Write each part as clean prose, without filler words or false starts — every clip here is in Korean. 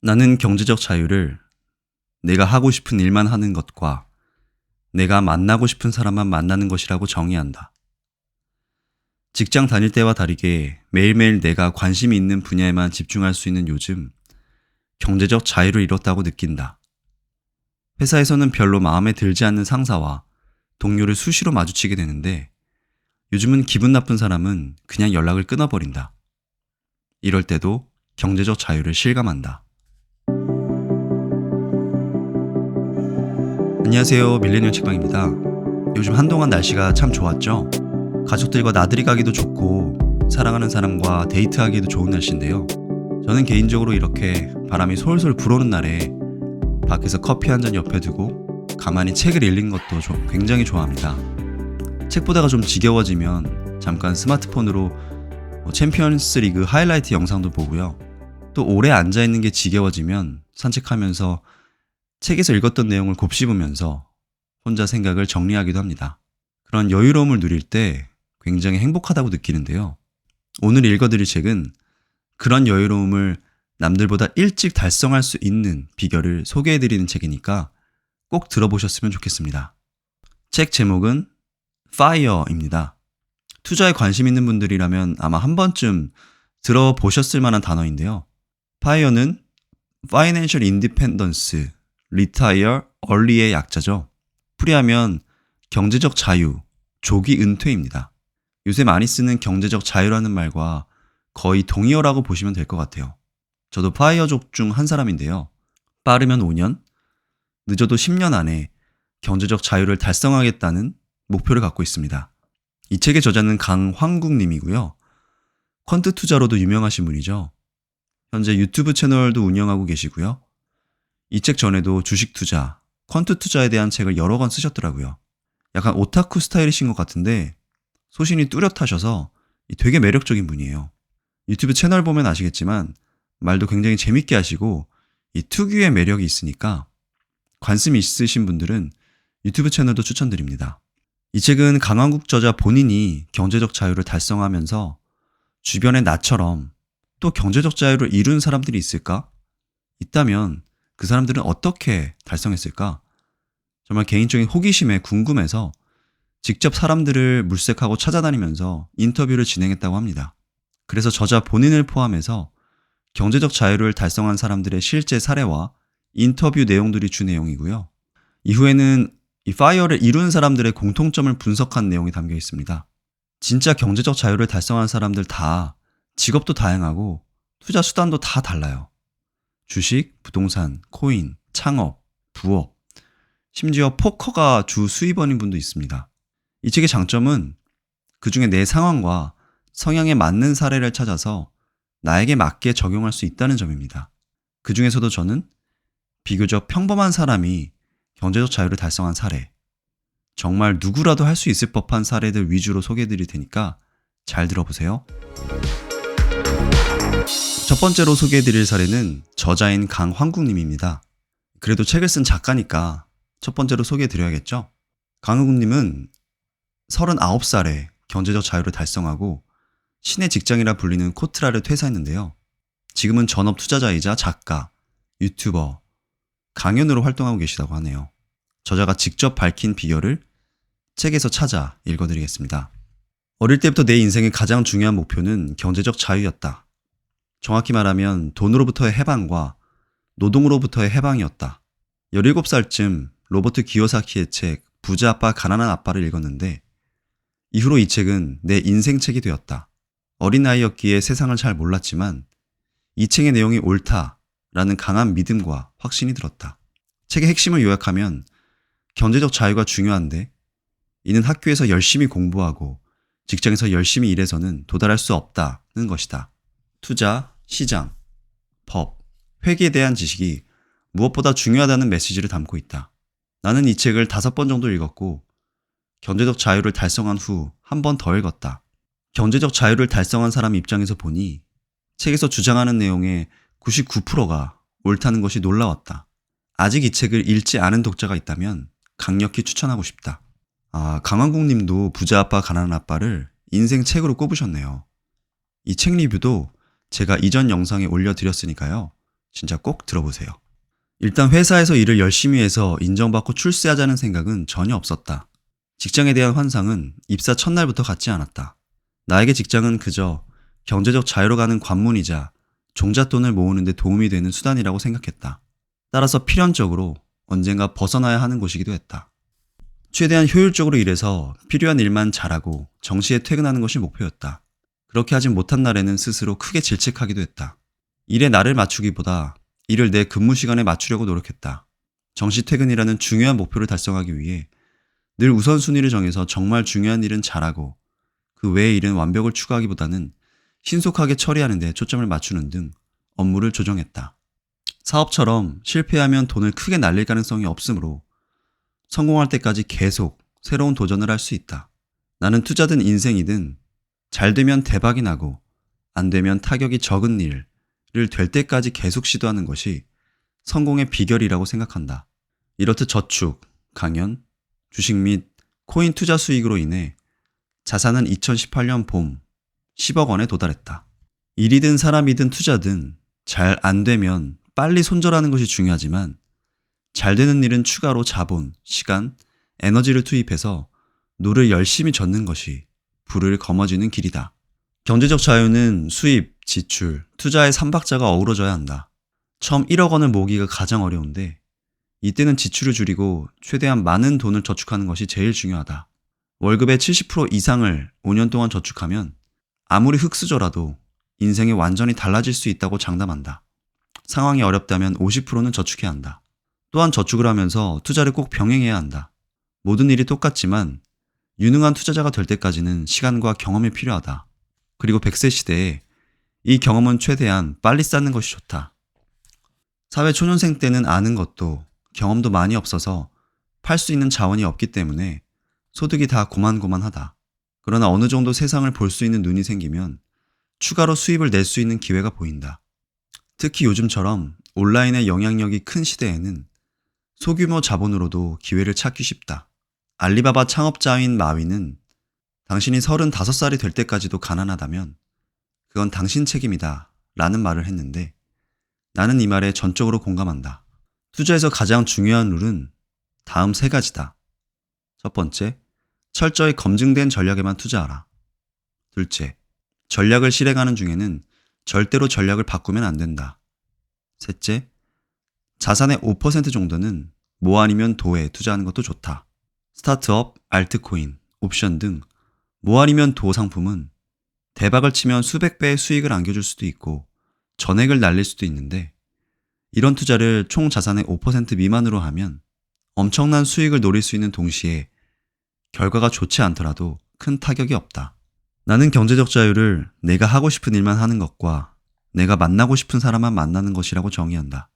나는 경제적 자유를 내가 하고 싶은 일만 하는 것과 내가 만나고 싶은 사람만 만나는 것이라고 정의한다. 직장 다닐 때와 다르게 매일매일 내가 관심이 있는 분야에만 집중할 수 있는 요즘, 경제적 자유를 잃었다고 느낀다. 회사에서는 별로 마음에 들지 않는 상사와 동료를 수시로 마주치게 되는데, 요즘은 기분 나쁜 사람은 그냥 연락을 끊어버린다. 이럴 때도 경제적 자유를 실감한다. 안녕하세요, 밀레니얼 책방입니다. 요즘 한동안 날씨가 참 좋았죠? 가족들과 나들이 가기도 좋고 사랑하는 사람과 데이트하기도 좋은 날씨인데요. 저는 개인적으로 이렇게 바람이 솔솔 불어오는 날에 밖에서 커피 한 잔 옆에 두고 가만히 책을 읽는 것도 굉장히 좋아합니다. 책 보다가 좀 지겨워지면 잠깐 스마트폰으로 챔피언스 리그 하이라이트 영상도 보고요. 또 오래 앉아있는 게 지겨워지면 산책하면서 책에서 읽었던 내용을 곱씹으면서 혼자 생각을 정리하기도 합니다. 그런 여유로움을 누릴 때 굉장히 행복하다고 느끼는데요. 오늘 읽어드릴 책은 그런 여유로움을 남들보다 일찍 달성할 수 있는 비결을 소개해드리는 책이니까 꼭 들어보셨으면 좋겠습니다. 책 제목은 FIRE입니다. 투자에 관심 있는 분들이라면 아마 한 번쯤 들어보셨을 만한 단어인데요. FIRE는 Financial Independence, Retire Early의 약자죠. 풀이하면 경제적 자유, 조기 은퇴입니다. 요새 많이 쓰는 경제적 자유라는 말과 거의 동의어라고 보시면 될 것 같아요. 저도 파이어족 중 한 사람인데요. 빠르면 5년, 늦어도 10년 안에 경제적 자유를 달성하겠다는 목표를 갖고 있습니다. 이 책의 저자는 강황국님이고요. 퀀트 투자로도 유명하신 분이죠. 현재 유튜브 채널도 운영하고 계시고요. 이 책 전에도 주식 투자, 퀀트 투자에 대한 책을 여러 권 쓰셨더라고요. 약간 오타쿠 스타일이신 것 같은데 소신이 뚜렷하셔서 되게 매력적인 분이에요. 유튜브 채널 보면 아시겠지만 말도 굉장히 재밌게 하시고 이 특유의 매력이 있으니까 관심 있으신 분들은 유튜브 채널도 추천드립니다. 이 책은 강황국 저자 본인이 경제적 자유를 달성하면서 주변에 나처럼 또 경제적 자유를 이룬 사람들이 있을까? 있다면 그 사람들은 어떻게 달성했을까? 정말 개인적인 호기심에 궁금해서 직접 사람들을 물색하고 찾아다니면서 인터뷰를 진행했다고 합니다. 그래서 저자 본인을 포함해서 경제적 자유를 달성한 사람들의 실제 사례와 인터뷰 내용들이 주 내용이고요. 이후에는 이 파이어를 이룬 사람들의 공통점을 분석한 내용이 담겨 있습니다. 진짜 경제적 자유를 달성한 사람들 다 직업도 다양하고 투자 수단도 다 달라요. 주식, 부동산, 코인, 창업, 부업, 심지어 포커가 주 수입원인 분도 있습니다. 이 책의 장점은 그중에 내 상황과 성향에 맞는 사례를 찾아서 나에게 맞게 적용할 수 있다는 점입니다. 그 중에서도 저는 비교적 평범한 사람이 경제적 자유를 달성한 사례, 정말 누구라도 할 수 있을 법한 사례들 위주로 소개해드릴 테니까 잘 들어보세요. 첫 번째로 소개해드릴 사례는 저자인 강황국님입니다. 그래도 책을 쓴 작가니까 첫 번째로 소개해드려야겠죠? 강황국님은 39살에 경제적 자유를 달성하고 신의 직장이라 불리는 코트라를 퇴사했는데요. 지금은 전업 투자자이자 작가, 유튜버, 강연으로 활동하고 계시다고 하네요. 저자가 직접 밝힌 비결을 책에서 찾아 읽어드리겠습니다. 어릴 때부터 내 인생의 가장 중요한 목표는 경제적 자유였다. 정확히 말하면 돈으로부터의 해방과 노동으로부터의 해방이었다. 17살쯤 로버트 기요사키의 책 부자 아빠 가난한 아빠를 읽었는데 이후로 이 책은 내 인생 책이 되었다. 어린 나이였기에 세상을 잘 몰랐지만 이 책의 내용이 옳다라는 강한 믿음과 확신이 들었다. 책의 핵심을 요약하면 경제적 자유가 중요한데 이는 학교에서 열심히 공부하고 직장에서 열심히 일해서는 도달할 수 없다는 것이다. 투자, 시장, 법, 회계에 대한 지식이 무엇보다 중요하다는 메시지를 담고 있다. 나는 이 책을 5번 정도 읽었고 경제적 자유를 달성한 후 한 번 더 읽었다. 경제적 자유를 달성한 사람 입장에서 보니 책에서 주장하는 내용의 99%가 옳다는 것이 놀라웠다. 아직 이 책을 읽지 않은 독자가 있다면 강력히 추천하고 싶다. 강황국 님도 부자 아빠 가난한 아빠를 인생 책으로 꼽으셨네요. 이 책 리뷰도 제가 이전 영상에 올려드렸으니까요. 진짜 꼭 들어보세요. 일단 회사에서 일을 열심히 해서 인정받고 출세하자는 생각은 전혀 없었다. 직장에 대한 환상은 입사 첫날부터 같지 않았다. 나에게 직장은 그저 경제적 자유로 가는 관문이자 종잣돈을 모으는 데 도움이 되는 수단이라고 생각했다. 따라서 필연적으로 언젠가 벗어나야 하는 곳이기도 했다. 최대한 효율적으로 일해서 필요한 일만 잘하고 정시에 퇴근하는 것이 목표였다. 그렇게 하지 못한 날에는 스스로 크게 질책하기도 했다. 일에 나를 맞추기보다 일을 내 근무 시간에 맞추려고 노력했다. 정시 퇴근이라는 중요한 목표를 달성하기 위해 늘 우선순위를 정해서 정말 중요한 일은 잘하고 그 외의 일은 완벽을 추구하기보다는 신속하게 처리하는 데 초점을 맞추는 등 업무를 조정했다. 사업처럼 실패하면 돈을 크게 날릴 가능성이 없으므로 성공할 때까지 계속 새로운 도전을 할 수 있다. 나는 투자든 인생이든 잘 되면 대박이 나고 안 되면 타격이 적은 일을 될 때까지 계속 시도하는 것이 성공의 비결이라고 생각한다. 이렇듯 저축, 강연, 주식 및 코인 투자 수익으로 인해 자산은 2018년 봄 10억 원에 도달했다. 일이든 사람이든 투자든 잘 안 되면 빨리 손절하는 것이 중요하지만 잘 되는 일은 추가로 자본, 시간, 에너지를 투입해서 노를 열심히 젓는 것이 부를 거머쥐는 길이다. 경제적 자유는 수입, 지출, 투자의 삼박자가 어우러져야 한다. 처음 1억 원을 모으기가 가장 어려운데 이때는 지출을 줄이고 최대한 많은 돈을 저축하는 것이 제일 중요하다. 월급의 70% 이상을 5년 동안 저축하면 아무리 흙수저라도 인생이 완전히 달라질 수 있다고 장담한다. 상황이 어렵다면 50%는 저축해야 한다. 또한 저축을 하면서 투자를 꼭 병행해야 한다. 모든 일이 똑같지만 유능한 투자자가 될 때까지는 시간과 경험이 필요하다. 그리고 100세 시대에 이 경험은 최대한 빨리 쌓는 것이 좋다. 사회 초년생 때는 아는 것도 경험도 많이 없어서 팔 수 있는 자원이 없기 때문에 소득이 다 고만고만하다. 그러나 어느 정도 세상을 볼 수 있는 눈이 생기면 추가로 수입을 낼 수 있는 기회가 보인다. 특히 요즘처럼 온라인의 영향력이 큰 시대에는 소규모 자본으로도 기회를 찾기 쉽다. 알리바바 창업자인 마윈은 당신이 35살이 될 때까지도 가난하다면 그건 당신 책임이다 라는 말을 했는데 나는 이 말에 전적으로 공감한다. 투자에서 가장 중요한 룰은 다음 3가지다. 첫 번째, 철저히 검증된 전략에만 투자하라. 둘째, 전략을 실행하는 중에는 절대로 전략을 바꾸면 안 된다. 셋째, 자산의 5% 정도는 뭐 아니면 도에 투자하는 것도 좋다. 스타트업, 알트코인, 옵션 등 뭐 아니면 도 상품은 대박을 치면 수백 배의 수익을 안겨줄 수도 있고 전액을 날릴 수도 있는데 이런 투자를 총 자산의 5% 미만으로 하면 엄청난 수익을 노릴 수 있는 동시에 결과가 좋지 않더라도 큰 타격이 없다. 나는 경제적 자유를 내가 하고 싶은 일만 하는 것과 내가 만나고 싶은 사람만 만나는 것이라고 정의한다.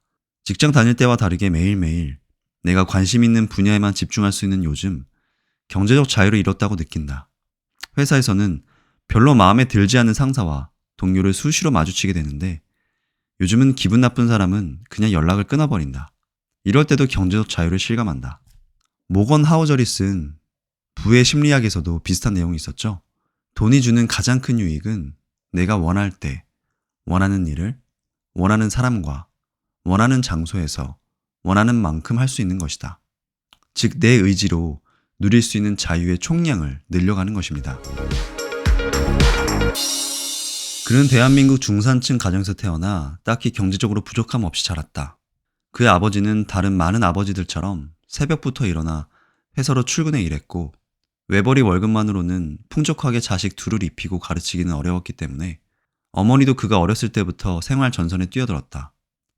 직장 다닐 때와 다르게 매일매일 내가 관심 있는 분야에만 집중할 수 있는 요즘 경제적 자유를 잃었다고 느낀다. 회사에서는 별로 마음에 들지 않는 상사와 동료를 수시로 마주치게 되는데 요즘은 기분 나쁜 사람은 그냥 연락을 끊어버린다. 이럴 때도 경제적 자유를 실감한다. 모건 하우저리 쓴 부의 심리학에서도 비슷한 내용이 있었죠. 돈이 주는 가장 큰 유익은 내가 원할 때, 원하는 일을, 원하는 사람과, 원하는 장소에서, 원하는 만큼 할 수 있는 것이다. 즉, 내 의지로 누릴 수 있는 자유의 총량을 늘려가는 것입니다. 그는 대한민국 중산층 가정에서 태어나 딱히 경제적으로 부족함 없이 자랐다. 그의 아버지는 다른 많은 아버지들처럼 새벽부터 일어나 회사로 출근해 일했고 외벌이 월급만으로는 풍족하게 자식 둘을 입히고 가르치기는 어려웠기 때문에 어머니도 그가 어렸을 때부터 생활 전선에 뛰어들었다.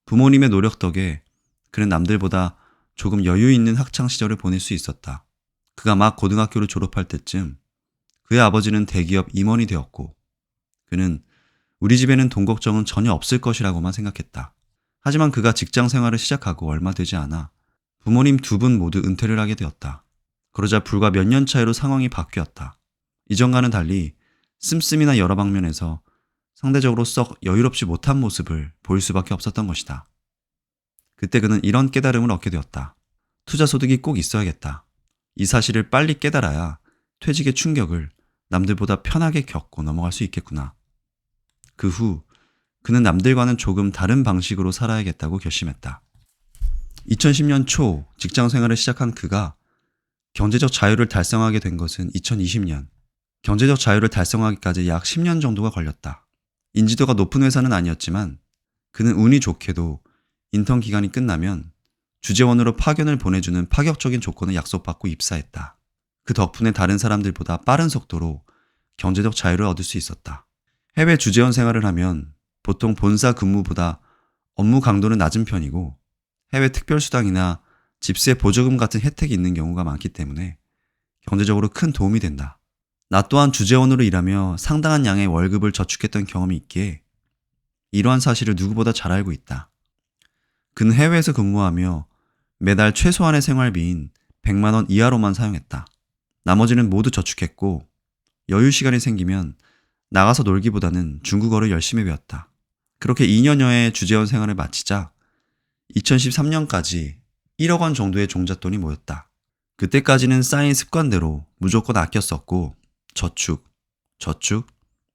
부모님의 노력 덕에 그는 남들보다 조금 여유 있는 학창 시절을 보낼 수 있었다. 그가 막 고등학교를 졸업할 때쯤 그의 아버지는 대기업 임원이 되었고 그는 우리 집에는 돈 걱정은 전혀 없을 것이라고만 생각했다. 하지만 그가 직장 생활을 시작하고 얼마 되지 않아 부모님 2분 모두 은퇴를 하게 되었다. 그러자 불과 몇 년 차이로 상황이 바뀌었다. 이전과는 달리 씀씀이나 여러 방면에서 상대적으로 썩 여유롭지 못한 모습을 보일 수밖에 없었던 것이다. 그때 그는 이런 깨달음을 얻게 되었다. 투자 소득이 꼭 있어야겠다. 이 사실을 빨리 깨달아야 퇴직의 충격을 남들보다 편하게 겪고 넘어갈 수 있겠구나. 그 후 그는 남들과는 조금 다른 방식으로 살아야겠다고 결심했다. 2010년 초 직장 생활을 시작한 그가 경제적 자유를 달성하게 된 것은 2020년. 경제적 자유를 달성하기까지 약 10년 정도가 걸렸다. 인지도가 높은 회사는 아니었지만 그는 운이 좋게도 인턴 기간이 끝나면 주재원으로 파견을 보내주는 파격적인 조건을 약속받고 입사했다. 그 덕분에 다른 사람들보다 빠른 속도로 경제적 자유를 얻을 수 있었다. 해외 주재원 생활을 하면 보통 본사 근무보다 업무 강도는 낮은 편이고 해외 특별수당이나 집세 보조금 같은 혜택이 있는 경우가 많기 때문에 경제적으로 큰 도움이 된다. 나 또한 주재원으로 일하며 상당한 양의 월급을 저축했던 경험이 있기에 이러한 사실을 누구보다 잘 알고 있다. 그는 해외에서 근무하며 매달 최소한의 생활비인 100만 원 이하로만 사용했다. 나머지는 모두 저축했고 여유 시간이 생기면 나가서 놀기보다는 중국어를 열심히 배웠다. 그렇게 2년여의 주재원 생활을 마치자 2013년까지 1억 원 정도의 종잣돈이 모였다. 그때까지는 쌓인 습관대로 무조건 아껴 썼고 저축,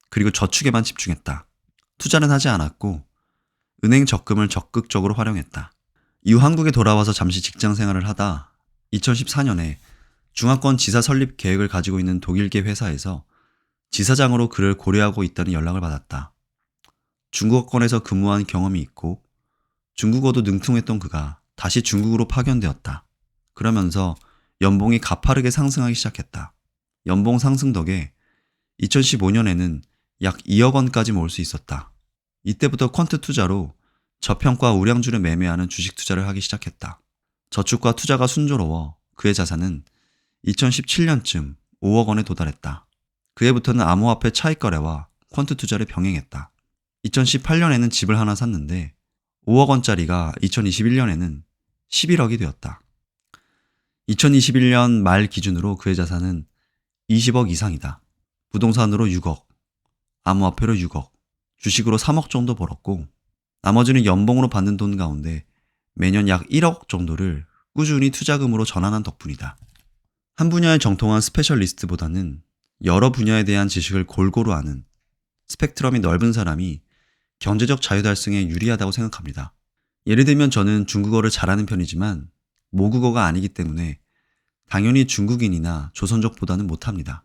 그리고 저축에만 집중했다. 투자는 하지 않았고 은행 적금을 적극적으로 활용했다. 이후 한국에 돌아와서 잠시 직장 생활을 하다 2014년에 중화권 지사 설립 계획을 가지고 있는 독일계 회사에서 지사장으로 그를 고려하고 있다는 연락을 받았다. 중국어권에서 근무한 경험이 있고 중국어도 능통했던 그가 다시 중국으로 파견되었다. 그러면서 연봉이 가파르게 상승하기 시작했다. 연봉 상승 덕에 2015년에는 약 2억 원까지 모을 수 있었다. 이때부터 퀀트 투자로 저평가 우량주를 매매하는 주식 투자를 하기 시작했다. 저축과 투자가 순조로워 그의 자산은 2017년쯤 5억 원에 도달했다. 그해부터는 암호화폐 차익 거래와 퀀트 투자를 병행했다. 2018년에는 집을 하나 샀는데 5억 원짜리가 2021년에는 11억이 되었다. 2021년 말 기준으로 그의 자산은 20억 이상이다. 부동산으로 6억, 암호화폐로 6억, 주식으로 3억 정도 벌었고 나머지는 연봉으로 받는 돈 가운데 매년 약 1억 정도를 꾸준히 투자금으로 전환한 덕분이다. 한 분야에 정통한 스페셜리스트보다는 여러 분야에 대한 지식을 골고루 아는 스펙트럼이 넓은 사람이 경제적 자유 달성에 유리하다고 생각합니다. 예를 들면 저는 중국어를 잘하는 편이지만 모국어가 아니기 때문에 당연히 중국인이나 조선족보다는 못합니다.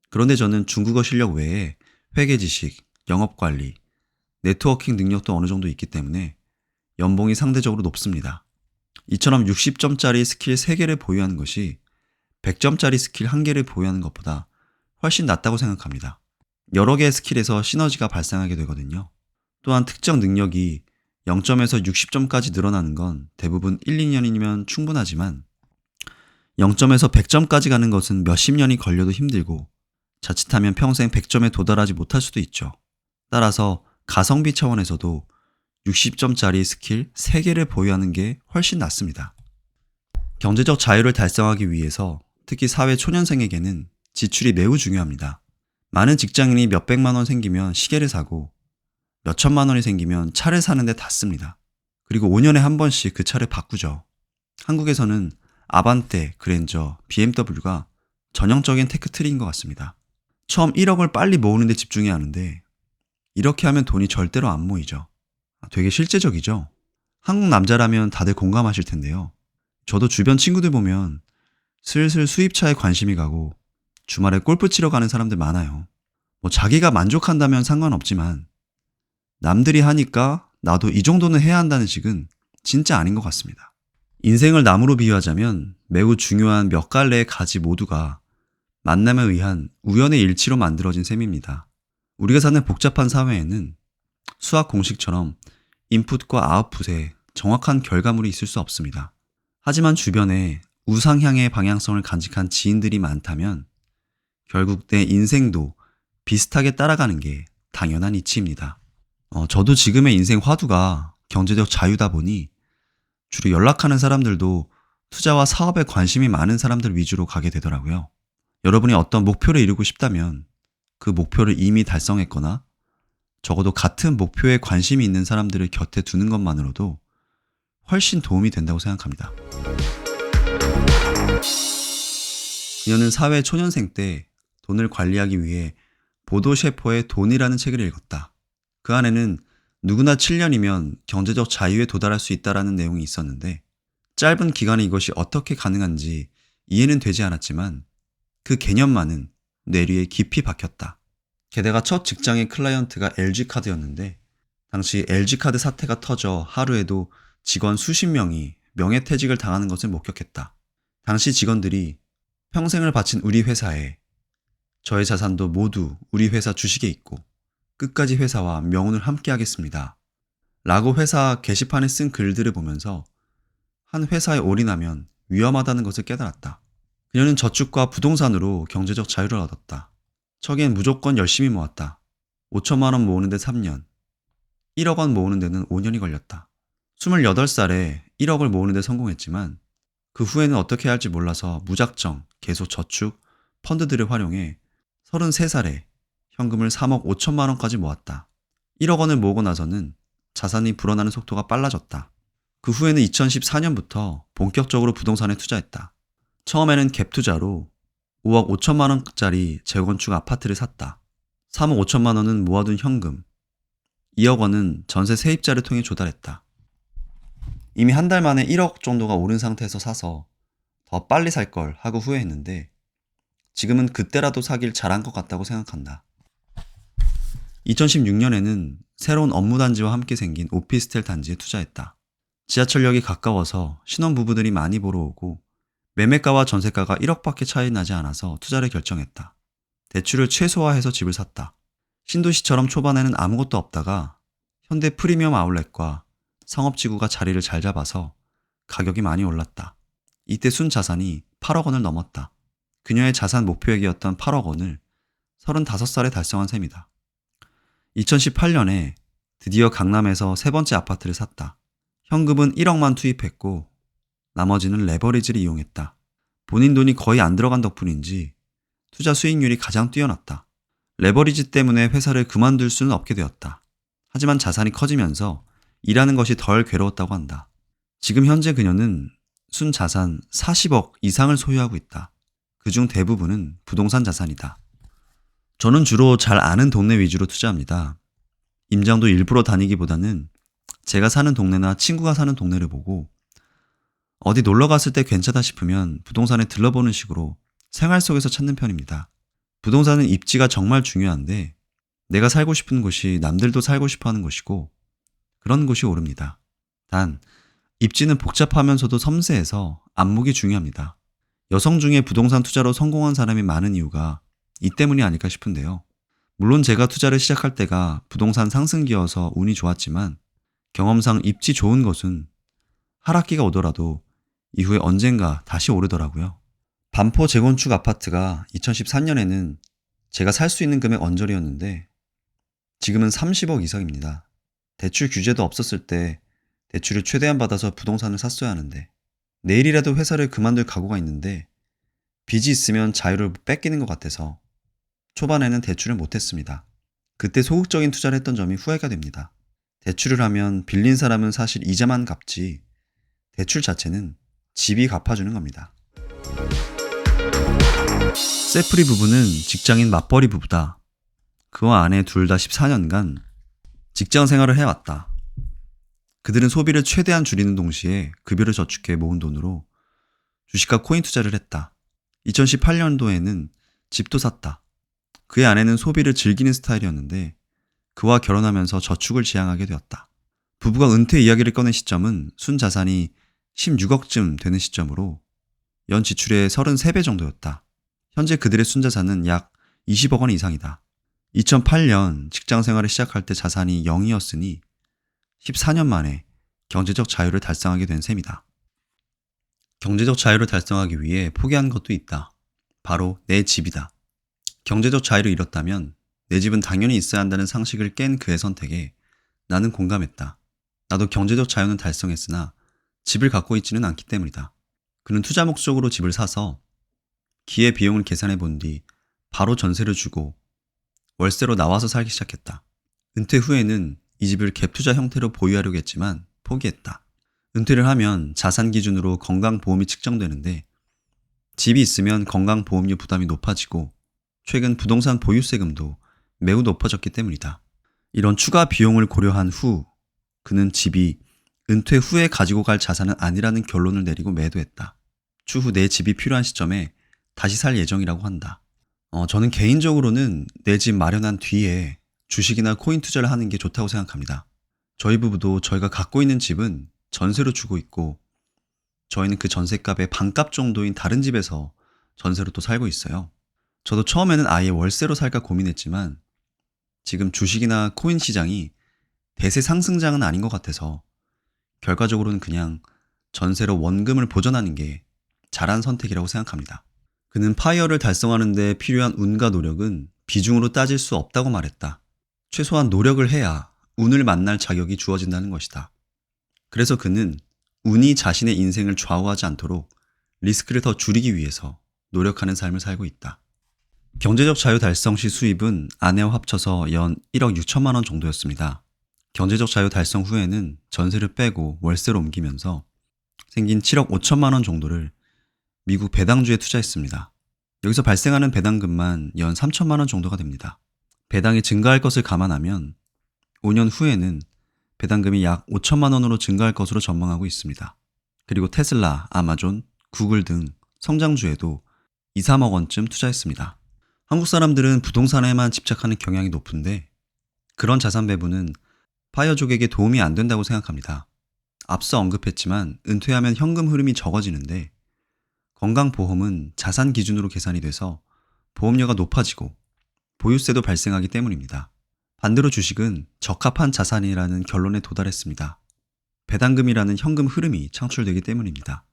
그런데 저는 중국어 실력 외에 회계 지식, 영업관리, 네트워킹 능력도 어느 정도 있기 때문에 연봉이 상대적으로 높습니다. 이처럼 60점짜리 스킬 3개를 보유하는 것이 100점짜리 스킬 1개를 보유하는 것보다 훨씬 낫다고 생각합니다. 여러 개의 스킬에서 시너지가 발생하게 되거든요. 또한 특정 능력이 0점에서 60점까지 늘어나는 건 대부분 1, 2년이면 충분하지만 0점에서 100점까지 가는 것은 몇십 년이 걸려도 힘들고 자칫하면 평생 100점에 도달하지 못할 수도 있죠. 따라서 가성비 차원에서도 60점짜리 스킬 3개를 보유하는 게 훨씬 낫습니다. 경제적 자유를 달성하기 위해서 특히 사회 초년생에게는 지출이 매우 중요합니다. 많은 직장인이 몇백만 원 생기면 시계를 사고 몇천만 원이 생기면 차를 사는데 다 씁니다. 그리고 5년에 한 번씩 그 차를 바꾸죠. 한국에서는 아반떼, 그랜저, BMW가 전형적인 테크트리인 것 같습니다. 처음 1억을 빨리 모으는 데 집중해야 하는데 이렇게 하면 돈이 절대로 안 모이죠. 되게 실제적이죠. 한국 남자라면 다들 공감하실 텐데요. 저도 주변 친구들 보면 슬슬 수입차에 관심이 가고 주말에 골프 치러 가는 사람들 많아요. 자기가 만족한다면 상관없지만 남들이 하니까 나도 이 정도는 해야 한다는 식은 진짜 아닌 것 같습니다. 인생을 나무로 비유하자면 매우 중요한 몇 갈래의 가지 모두가 만남에 의한 우연의 일치로 만들어진 셈입니다. 우리가 사는 복잡한 사회에는 수학 공식처럼 인풋과 아웃풋에 정확한 결과물이 있을 수 없습니다. 하지만 주변에 우상향의 방향성을 간직한 지인들이 많다면 결국 내 인생도 비슷하게 따라가는 게 당연한 이치입니다. 저도 지금의 인생 화두가 경제적 자유다 보니 주로 연락하는 사람들도 투자와 사업에 관심이 많은 사람들 위주로 가게 되더라고요. 여러분이 어떤 목표를 이루고 싶다면 그 목표를 이미 달성했거나 적어도 같은 목표에 관심이 있는 사람들을 곁에 두는 것만으로도 훨씬 도움이 된다고 생각합니다. 그녀는 사회 초년생 때 돈을 관리하기 위해 보도 셰퍼의 돈이라는 책을 읽었다. 그 안에는 누구나 7년이면 경제적 자유에 도달할 수 있다라는 내용이 있었는데 짧은 기간에 이것이 어떻게 가능한지 이해는 되지 않았지만 그 개념만은 뇌리에 깊이 박혔다. 게다가 첫 직장의 클라이언트가 LG카드였는데 당시 LG카드 사태가 터져 하루에도 직원 수십 명이 명예퇴직을 당하는 것을 목격했다. 당시 직원들이 평생을 바친 우리 회사에 저의 자산도 모두 우리 회사 주식에 있고 끝까지 회사와 명운을 함께 하겠습니다. 라고 회사 게시판에 쓴 글들을 보면서 한 회사에 올인하면 위험하다는 것을 깨달았다. 그녀는 저축과 부동산으로 경제적 자유를 얻었다. 초기엔 무조건 열심히 모았다. 5천만 원 모으는데 3년, 1억 원 모으는 데는 5년이 걸렸다. 28살에 1억을 모으는 데 성공했지만 그 후에는 어떻게 해야 할지 몰라서 무작정 계속 저축, 펀드들을 활용해 33살에 현금을 3억 5천만 원까지 모았다. 1억 원을 모으고 나서는 자산이 불어나는 속도가 빨라졌다. 그 후에는 2014년부터 본격적으로 부동산에 투자했다. 처음에는 갭 투자로 5억 5천만 원짜리 재건축 아파트를 샀다. 3억 5천만 원은 모아둔 현금, 2억 원은 전세 세입자를 통해 조달했다. 이미 한 달 만에 1억 정도가 오른 상태에서 사서 더 빨리 살 걸 하고 후회했는데 지금은 그때라도 사길 잘한 것 같다고 생각한다. 2016년에는 새로운 업무 단지와 함께 생긴 오피스텔 단지에 투자했다. 지하철역이 가까워서 신혼부부들이 많이 보러 오고 매매가와 전세가가 1억밖에 차이 나지 않아서 투자를 결정했다. 대출을 최소화해서 집을 샀다. 신도시처럼 초반에는 아무것도 없다가 현대 프리미엄 아울렛과 상업지구가 자리를 잘 잡아서 가격이 많이 올랐다. 이때 순 자산이 8억 원을 넘었다. 그녀의 자산 목표액이었던 8억 원을 35살에 달성한 셈이다. 2018년에 드디어 강남에서 세 번째 아파트를 샀다. 현금은 1억만 투입했고 나머지는 레버리지를 이용했다. 본인 돈이 거의 안 들어간 덕분인지 투자 수익률이 가장 뛰어났다. 레버리지 때문에 회사를 그만둘 수는 없게 되었다. 하지만 자산이 커지면서 일하는 것이 덜 괴로웠다고 한다. 지금 현재 그녀는 순 자산 40억 이상을 소유하고 있다. 그중 대부분은 부동산 자산이다. 저는 주로 잘 아는 동네 위주로 투자합니다. 임장도 일부러 다니기보다는 제가 사는 동네나 친구가 사는 동네를 보고 어디 놀러 갔을 때 괜찮다 싶으면 부동산에 들러보는 식으로 생활 속에서 찾는 편입니다. 부동산은 입지가 정말 중요한데 내가 살고 싶은 곳이 남들도 살고 싶어 하는 곳이고 그런 곳이 옳습니다. 단 입지는 복잡하면서도 섬세해서 안목이 중요합니다. 여성 중에 부동산 투자로 성공한 사람이 많은 이유가 이 때문이 아닐까 싶은데요. 물론 제가 투자를 시작할 때가 부동산 상승기여서 운이 좋았지만 경험상 입지 좋은 곳은 하락기가 오더라도 이후에 언젠가 다시 오르더라고요. 반포 재건축 아파트가 2013년에는 제가 살 수 있는 금액 언저리였는데 지금은 30억 이상입니다. 대출 규제도 없었을 때 대출을 최대한 받아서 부동산을 샀어야 하는데 내일이라도 회사를 그만둘 각오가 있는데 빚이 있으면 자유를 뺏기는 것 같아서 초반에는 대출을 못했습니다. 그때 소극적인 투자를 했던 점이 후회가 됩니다. 대출을 하면 빌린 사람은 사실 이자만 갚지 대출 자체는 집이 갚아주는 겁니다. 세프리 부부는 직장인 맞벌이 부부다. 그와 아내 둘 다 14년간 직장 생활을 해왔다. 그들은 소비를 최대한 줄이는 동시에 급여를 저축해 모은 돈으로 주식과 코인 투자를 했다. 2018년도에는 집도 샀다. 그의 아내는 소비를 즐기는 스타일이었는데 그와 결혼하면서 저축을 지향하게 되었다. 부부가 은퇴 이야기를 꺼낸 시점은 순 자산이 16억쯤 되는 시점으로 연 지출의 33배 정도였다. 현재 그들의 순 자산은 약 20억 원 이상이다. 2008년 직장 생활을 시작할 때 자산이 0이었으니 14년 만에 경제적 자유를 달성하게 된 셈이다. 경제적 자유를 달성하기 위해 포기한 것도 있다. 바로 내 집이다. 경제적 자유를 잃었다면 내 집은 당연히 있어야 한다는 상식을 깬 그의 선택에 나는 공감했다. 나도 경제적 자유는 달성했으나 집을 갖고 있지는 않기 때문이다. 그는 투자 목적으로 집을 사서 기회 비용을 계산해 본 뒤 바로 전세를 주고 월세로 나와서 살기 시작했다. 은퇴 후에는 이 집을 갭 투자 형태로 보유하려고 했지만 포기했다. 은퇴를 하면 자산 기준으로 건강보험이 측정되는데 집이 있으면 건강보험료 부담이 높아지고 최근 부동산 보유세금도 매우 높아졌기 때문이다. 이런 추가 비용을 고려한 후 그는 집이 은퇴 후에 가지고 갈 자산은 아니라는 결론을 내리고 매도했다. 추후 내 집이 필요한 시점에 다시 살 예정이라고 한다. 저는 개인적으로는 내 집 마련한 뒤에 주식이나 코인 투자를 하는 게 좋다고 생각합니다. 저희 부부도 저희가 갖고 있는 집은 전세로 주고 있고 저희는 그 전세값의 반값 정도인 다른 집에서 전세로 또 살고 있어요. 저도 처음에는 아예 월세로 살까 고민했지만 지금 주식이나 코인 시장이 대세 상승장은 아닌 것 같아서 결과적으로는 그냥 전세로 원금을 보전하는 게 잘한 선택이라고 생각합니다. 그는 파이어를 달성하는 데 필요한 운과 노력은 비중으로 따질 수 없다고 말했다. 최소한 노력을 해야 운을 만날 자격이 주어진다는 것이다. 그래서 그는 운이 자신의 인생을 좌우하지 않도록 리스크를 더 줄이기 위해서 노력하는 삶을 살고 있다. 경제적 자유 달성 시 수입은 아내와 합쳐서 연 1억 6천만 원 정도였습니다. 경제적 자유 달성 후에는 전세를 빼고 월세로 옮기면서 생긴 7억 5천만 원 정도를 미국 배당주에 투자했습니다. 여기서 발생하는 배당금만 연 3천만 원 정도가 됩니다. 배당이 증가할 것을 감안하면 5년 후에는 배당금이 약 5천만 원으로 증가할 것으로 전망하고 있습니다. 그리고 테슬라, 아마존, 구글 등 성장주에도 2, 3억 원쯤 투자했습니다. 한국 사람들은 부동산에만 집착하는 경향이 높은데 그런 자산 배분은 파이어족에게 도움이 안 된다고 생각합니다. 앞서 언급했지만 은퇴하면 현금 흐름이 적어지는데 건강보험은 자산 기준으로 계산이 돼서 보험료가 높아지고 보유세도 발생하기 때문입니다. 반대로 주식은 적합한 자산이라는 결론에 도달했습니다. 배당금이라는 현금 흐름이 창출되기 때문입니다.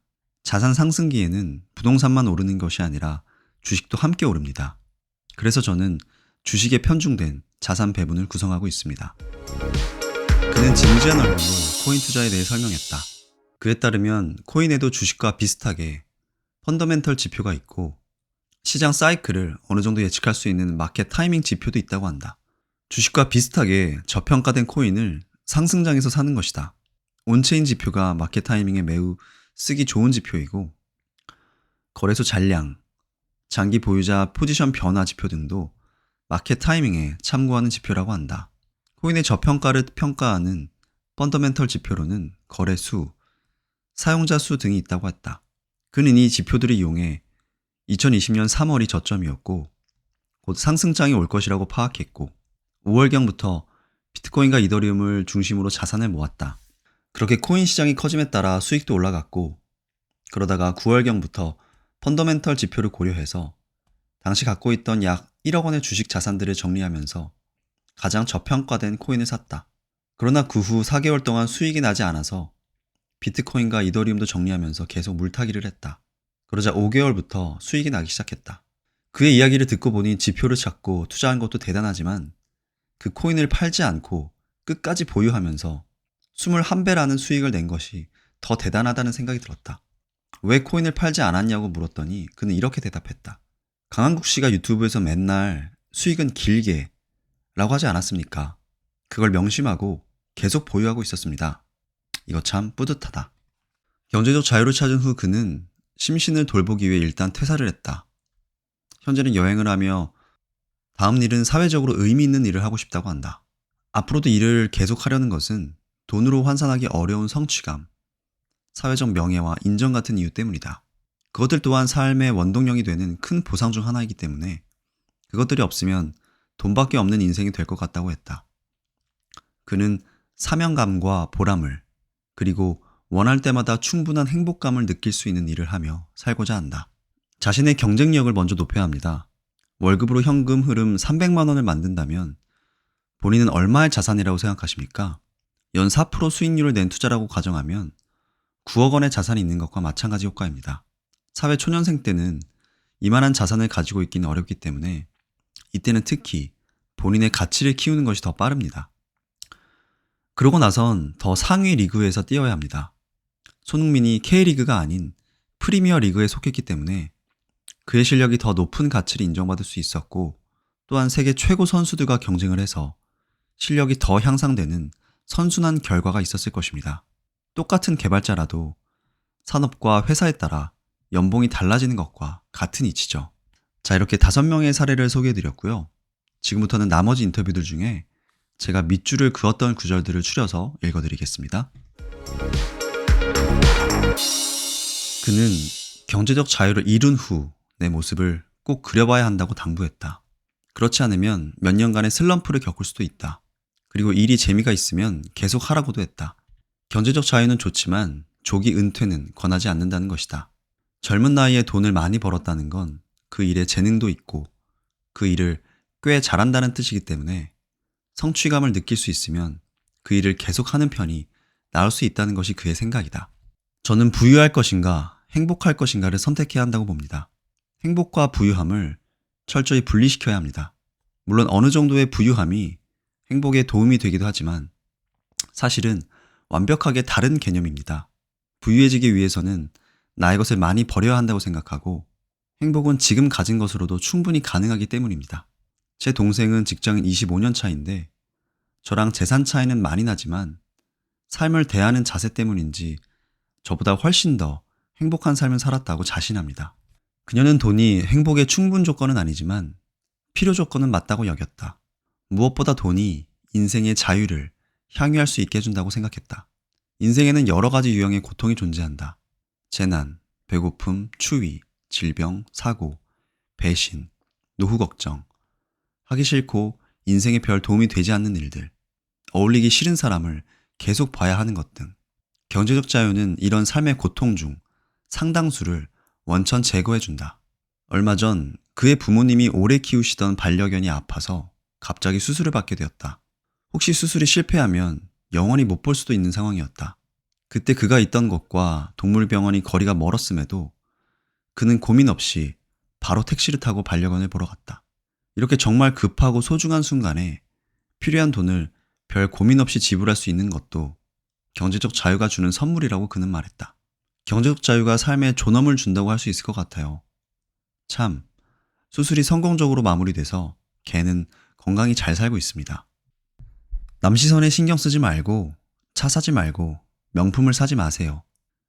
자산 상승기에는 부동산만 오르는 것이 아니라 주식도 함께 오릅니다. 그래서 저는 주식에 편중된 자산 배분을 구성하고 있습니다. 그는 진지한 얼굴로 코인 투자에 대해 설명했다. 그에 따르면 코인에도 주식과 비슷하게 펀더멘털 지표가 있고 시장 사이클을 어느 정도 예측할 수 있는 마켓 타이밍 지표도 있다고 한다. 주식과 비슷하게 저평가된 코인을 상승장에서 사는 것이다. 온체인 지표가 마켓 타이밍에 매우 쓰기 좋은 지표이고 거래소 잔량, 장기 보유자 포지션 변화 지표 등도 마켓 타이밍에 참고하는 지표라고 한다. 코인의 저평가를 평가하는 펀더멘털 지표로는 거래 수, 사용자 수 등이 있다고 했다. 그는 이 지표들을 이용해 2020년 3월이 저점이었고 곧 상승장이 올 것이라고 파악했고 5월경부터 비트코인과 이더리움을 중심으로 자산을 모았다. 그렇게 코인 시장이 커짐에 따라 수익도 올라갔고 그러다가 9월경부터 펀더멘털 지표를 고려해서 당시 갖고 있던 약 1억 원의 주식 자산들을 정리하면서 가장 저평가된 코인을 샀다. 그러나 그 후 4개월 동안 수익이 나지 않아서 비트코인과 이더리움도 정리하면서 계속 물타기를 했다. 그러자 5개월부터 수익이 나기 시작했다. 그의 이야기를 듣고 보니 지표를 찾고 투자한 것도 대단하지만 그 코인을 팔지 않고 끝까지 보유하면서 21배라는 수익을 낸 것이 더 대단하다는 생각이 들었다. 왜 코인을 팔지 않았냐고 물었더니 그는 이렇게 대답했다. 강한국 씨가 유튜브에서 맨날 수익은 길게 라고 하지 않았습니까? 그걸 명심하고 계속 보유하고 있었습니다. 이거 참 뿌듯하다. 경제적 자유를 찾은 후 그는 심신을 돌보기 위해 일단 퇴사를 했다. 현재는 여행을 하며 다음 일은 사회적으로 의미 있는 일을 하고 싶다고 한다. 앞으로도 일을 계속하려는 것은 돈으로 환산하기 어려운 성취감, 사회적 명예와 인정 같은 이유 때문이다. 그것들 또한 삶의 원동력이 되는 큰 보상 중 하나이기 때문에 그것들이 없으면 돈밖에 없는 인생이 될 것 같다고 했다. 그는 사명감과 보람을 그리고 원할 때마다 충분한 행복감을 느낄 수 있는 일을 하며 살고자 한다. 자신의 경쟁력을 먼저 높여야 합니다. 월급으로 현금 흐름 300만 원을 만든다면 본인은 얼마의 자산이라고 생각하십니까? 연 4% 수익률을 낸 투자라고 가정하면 9억 원의 자산이 있는 것과 마찬가지 효과입니다. 사회 초년생 때는 이만한 자산을 가지고 있기는 어렵기 때문에 이때는 특히 본인의 가치를 키우는 것이 더 빠릅니다. 그러고 나선 더 상위 리그에서 뛰어야 합니다. 손흥민이 K리그가 아닌 프리미어 리그에 속했기 때문에 그의 실력이 더 높은 가치를 인정받을 수 있었고 또한 세계 최고 선수들과 경쟁을 해서 실력이 더 향상되는 선순환 결과가 있었을 것입니다. 똑같은 개발자라도 산업과 회사에 따라 연봉이 달라지는 것과 같은 이치죠. 자, 이렇게 5명의 사례를 소개해드렸고요. 지금부터는 나머지 인터뷰들 중에 제가 밑줄을 그었던 구절들을 추려서 읽어드리겠습니다. 그는 경제적 자유를 이룬 후 내 모습을 꼭 그려봐야 한다고 당부했다. 그렇지 않으면 몇 년간의 슬럼프를 겪을 수도 있다. 그리고 일이 재미가 있으면 계속 하라고도 했다. 경제적 자유는 좋지만 조기 은퇴는 권하지 않는다는 것이다. 젊은 나이에 돈을 많이 벌었다는 건 그 일에 재능도 있고 그 일을 꽤 잘한다는 뜻이기 때문에 성취감을 느낄 수 있으면 그 일을 계속하는 편이 나을 수 있다는 것이 그의 생각이다. 저는 부유할 것인가 행복할 것인가를 선택해야 한다고 봅니다. 행복과 부유함을 철저히 분리시켜야 합니다. 물론 어느 정도의 부유함이 행복에 도움이 되기도 하지만 사실은 완벽하게 다른 개념입니다. 부유해지기 위해서는 나의 것을 많이 버려야 한다고 생각하고 행복은 지금 가진 것으로도 충분히 가능하기 때문입니다. 제 동생은 직장인 25년 차인데 저랑 재산 차이는 많이 나지만 삶을 대하는 자세 때문인지 저보다 훨씬 더 행복한 삶을 살았다고 자신합니다. 그녀는 돈이 행복의 충분 조건은 아니지만 필요 조건은 맞다고 여겼다. 무엇보다 돈이 인생의 자유를 향유할 수 있게 해준다고 생각했다. 인생에는 여러 가지 유형의 고통이 존재한다. 재난, 배고픔, 추위, 질병, 사고, 배신, 노후 걱정, 하기 싫고 인생에 별 도움이 되지 않는 일들, 어울리기 싫은 사람을 계속 봐야 하는 것 등 경제적 자유는 이런 삶의 고통 중 상당수를 원천 제거해준다. 얼마 전 그의 부모님이 오래 키우시던 반려견이 아파서 갑자기 수술을 받게 되었다. 혹시 수술이 실패하면 영원히 못 볼 수도 있는 상황이었다. 그때 그가 있던 곳과 동물병원이 거리가 멀었음에도 그는 고민 없이 바로 택시를 타고 반려견을 보러 갔다. 이렇게 정말 급하고 소중한 순간에 필요한 돈을 별 고민 없이 지불할 수 있는 것도 경제적 자유가 주는 선물이라고 그는 말했다. 경제적 자유가 삶에 존엄을 준다고 할 수 있을 것 같아요. 참, 수술이 성공적으로 마무리돼서 개는 건강히 잘 살고 있습니다. 남 시선에 신경 쓰지 말고 차 사지 말고 명품을 사지 마세요.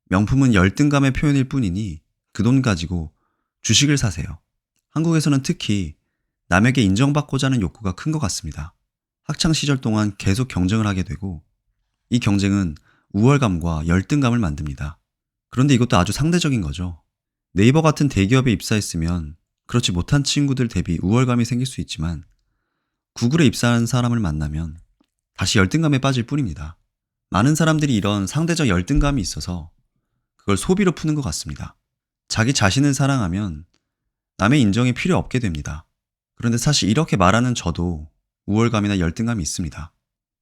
명품은 열등감의 표현일 뿐이니 그 돈 가지고 주식을 사세요. 한국에서는 특히 남에게 인정받고자 하는 욕구가 큰 것 같습니다. 학창 시절 동안 계속 경쟁을 하게 되고 이 경쟁은 우월감과 열등감을 만듭니다. 그런데 이것도 아주 상대적인 거죠. 네이버 같은 대기업에 입사했으면 그렇지 못한 친구들 대비 우월감이 생길 수 있지만 구글에 입사한 사람을 만나면 다시 열등감에 빠질 뿐입니다. 많은 사람들이 이런 상대적 열등감이 있어서 그걸 소비로 푸는 것 같습니다. 자기 자신을 사랑하면 남의 인정이 필요 없게 됩니다. 그런데 사실 이렇게 말하는 저도 우월감이나 열등감이 있습니다.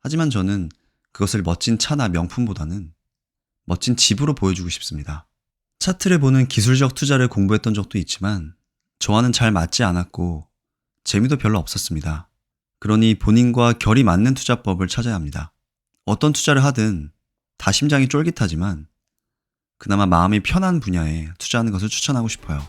하지만 저는 그것을 멋진 차나 명품보다는 멋진 집으로 보여주고 싶습니다. 차트를 보는 기술적 투자를 공부했던 적도 있지만 저와는 잘 맞지 않았고 재미도 별로 없었습니다. 그러니 본인과 결이 맞는 투자법을 찾아야 합니다. 어떤 투자를 하든 다 심장이 쫄깃하지만 그나마 마음이 편한 분야에 투자하는 것을 추천하고 싶어요.